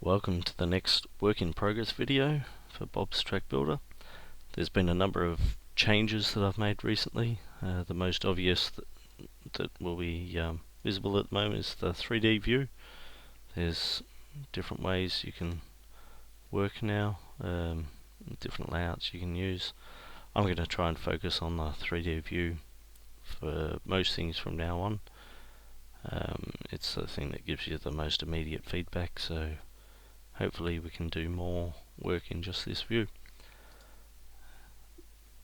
Welcome to the next work in progress video for Bob's Track Builder. There's been a number of changes that I've made recently. The most obvious that will be visible at the moment is the 3D view. There's different ways you can work now, different layouts you can use. I'm going to try and focus on the 3D view for most things from now on. It's the thing that gives you the most immediate feedback, so hopefully we can do more work in just this view.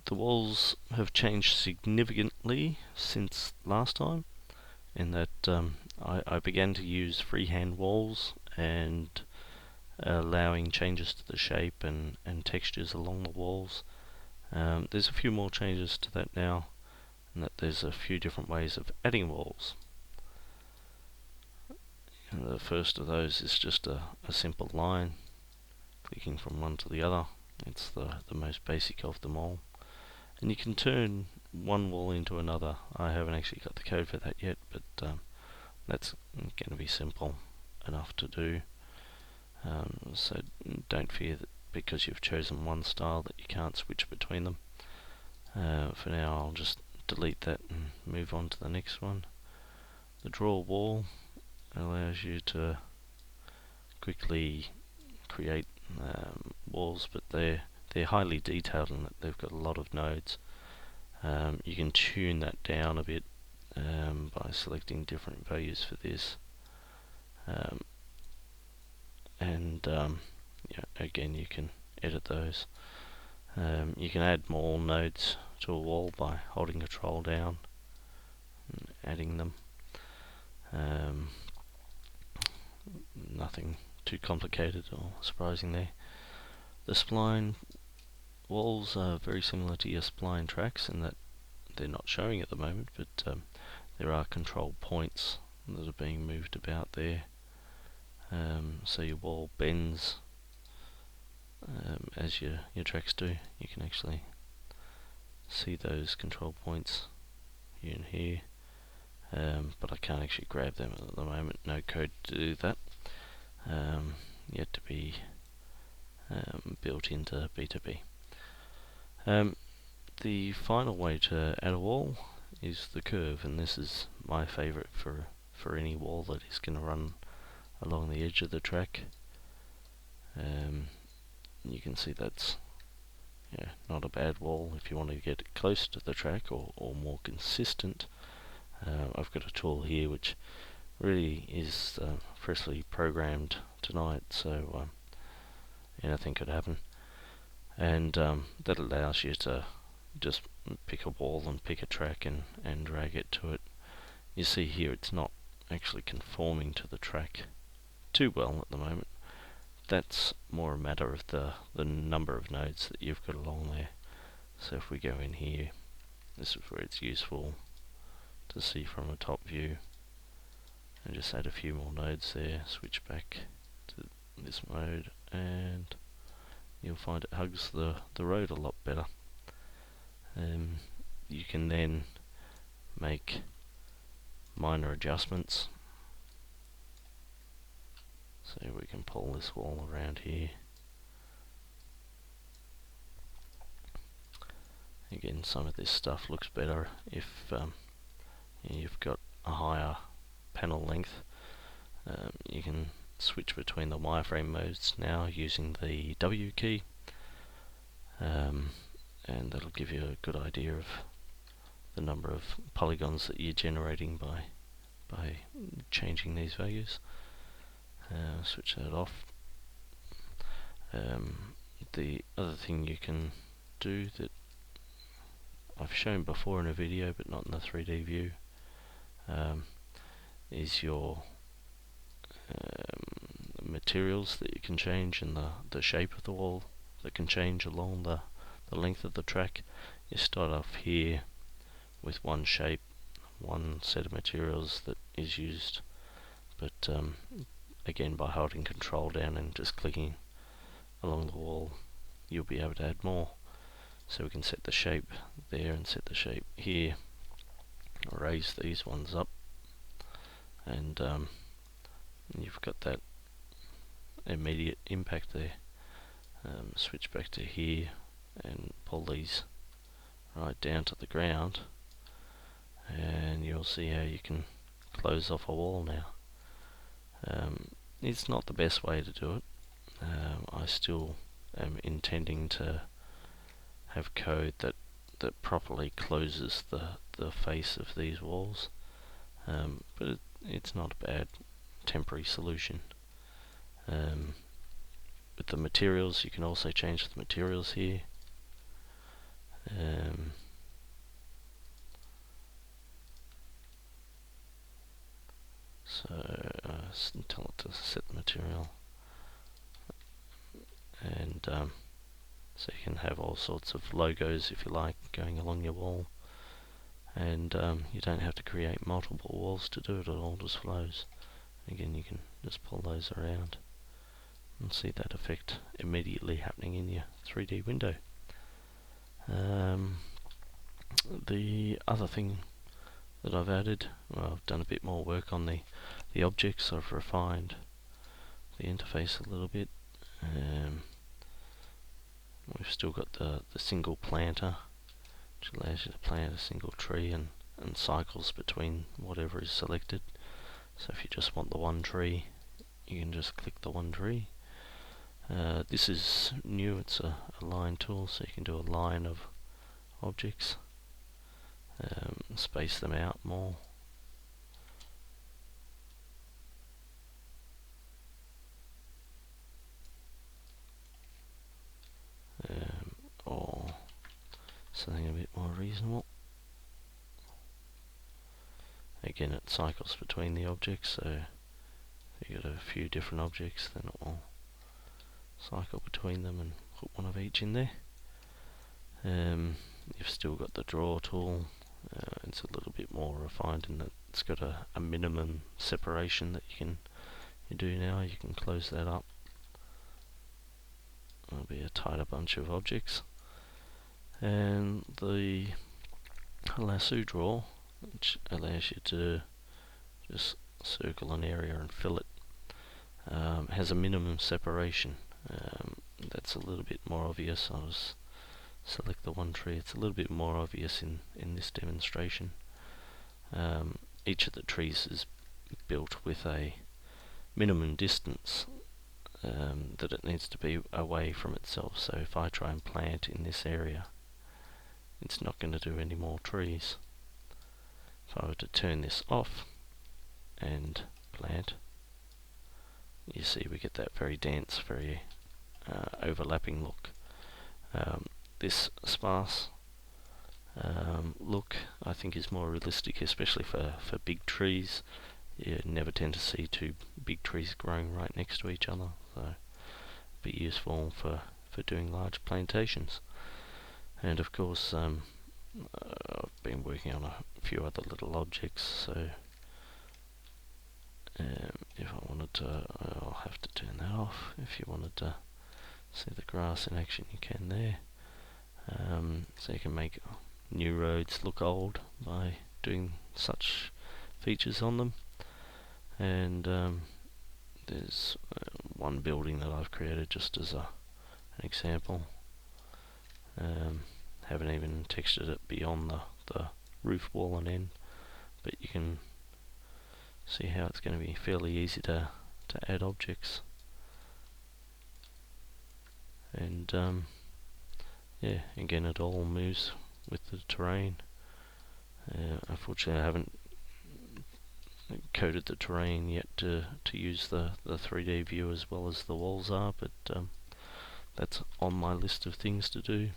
The walls have changed significantly since last time, in that I began to use freehand walls and allowing changes to the shape and textures along the walls. There's a few more changes to that now, and that there's a few different ways of adding walls. And the first of those is just a simple line, clicking from one to the other. It's the most basic of them all. And you can turn one wall into another. I haven't actually got the code for that yet, but that's going to be simple enough to do. So don't fear that because you've chosen one style that you can't switch between them. For now I'll just delete that and move on to the next one. The draw wall allows you to quickly create walls, but they're highly detailed in that they've got a lot of nodes. You can tune that down a bit by selecting different values for this, again you can edit those. You can add more nodes to a wall by holding Control down and adding them. Nothing too complicated or surprising there. The spline walls are very similar to your spline tracks in that they're not showing at the moment, but there are control points that are being moved about there. So your wall bends as your tracks do. You can actually see those control points here and here, but I can't actually grab them at the moment. No code to do that. Yet to be built into B2B. The final way to add a wall is the curve, and this is my favorite for any wall that is going to run along the edge of the track. You can see that's not a bad wall if you want to get it close to the track or more consistent. I've got a tool here which really is freshly programmed tonight, so anything could happen, and that allows you to just pick a wall and pick a track and drag it to it. You see here it's not actually conforming to the track too well at the moment. That's more a matter of the number of nodes that you've got along there. So if we go in here, this is where it's useful to see from a top view, and just add a few more nodes there, switch back to this mode, and you'll find it hugs the road a lot better. You can then make minor adjustments. So we can pull this wall around here. Again, some of this stuff looks better if you've got a higher panel length. You can switch between the wireframe modes now using the W key, and that'll give you a good idea of the number of polygons that you're generating by changing these values. Switch that off. The other thing you can do that I've shown before in a video but not in the 3D view is your materials that you can change, and the shape of the wall that can change along the length of the track. You start off here with one shape, one set of materials that is used, but again, by holding Control down and just clicking along the wall, you'll be able to add more. So we can set the shape there and set the shape here, raise these ones up, and you've got that immediate impact there. Switch back to here and pull these right down to the ground, and you'll see how you can close off a wall now. It's not the best way to do it. I still am intending to have code that properly closes the face of these walls, but it's not a bad temporary solution. With the materials, you can also change the materials here. So tell it to set the material, and so you can have all sorts of logos, if you like, going along your wall, and you don't have to create multiple walls to do it. It all just flows. Again, you can just pull those around and see that effect immediately happening in your 3D window. The other thing that I've added, well, I've done a bit more work on the objects. I've refined the interface a little bit. We've still got the single planter, which allows you to plant a single tree and cycles between whatever is selected. So if you just want the one tree, you can just click the one tree. This is new, it's a line tool, so you can do a line of objects, space them out more. Or something a bit more reasonable. Again, it cycles between the objects, so if you get a few different objects, then it will cycle between them and put one of each in there. You've still got the draw tool. It's a little bit more refined in that it's got a minimum separation that you do now. You can close that up. It'll be a tighter bunch of objects. And the lasso draw, which allows you to just circle an area and fill it, has a minimum separation. That's a little bit more obvious. I'll just select the one tree. It's a little bit more obvious in this demonstration. Each of the trees is built with a minimum distance that it needs to be away from itself. So if I try and plant in this area, it's not going to do any more trees. If I were to turn this off and plant, you see we get that very dense, very overlapping look. This sparse look, I think, is more realistic, especially for big trees. You never tend to see two big trees growing right next to each other, so it'd be useful for doing large plantations. And of course, I've been working on a few other little objects, so if I wanted to, I'll have to turn that off. If you wanted to see the grass in action, you can there. So you can make new roads look old by doing such features on them. And there's one building that I've created just as an example. Haven't even textured it beyond the roof wall and end, but you can see how it's going to be fairly easy to add objects. And yeah, again, it all moves with the terrain. Unfortunately, I haven't coded the terrain yet to use the 3D view as well as the walls are, but that's on my list of things to do.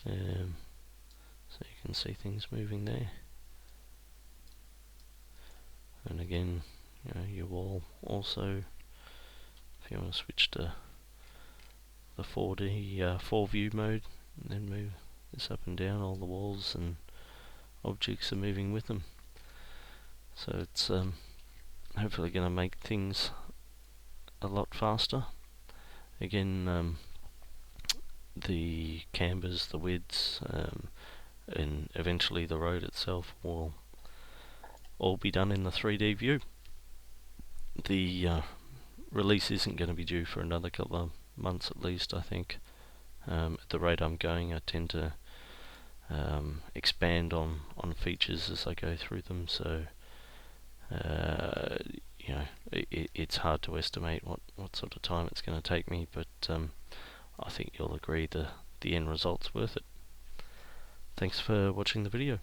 So you can see things moving there. And again, your wall also, if you want to switch to the 4D 4 view mode, and then move this up and down, all the walls and objects are moving with them. So it's hopefully going to make things a lot faster. Again, the canvas, the widths, and eventually the road itself will all be done in the 3D view. The release isn't going to be due for another couple of months at least, I think. At the rate I'm going, I tend to expand on features as I go through them, so you know, it's hard to estimate what sort of time it's going to take me, but I think you'll agree the end result's worth it. Thanks for watching the video.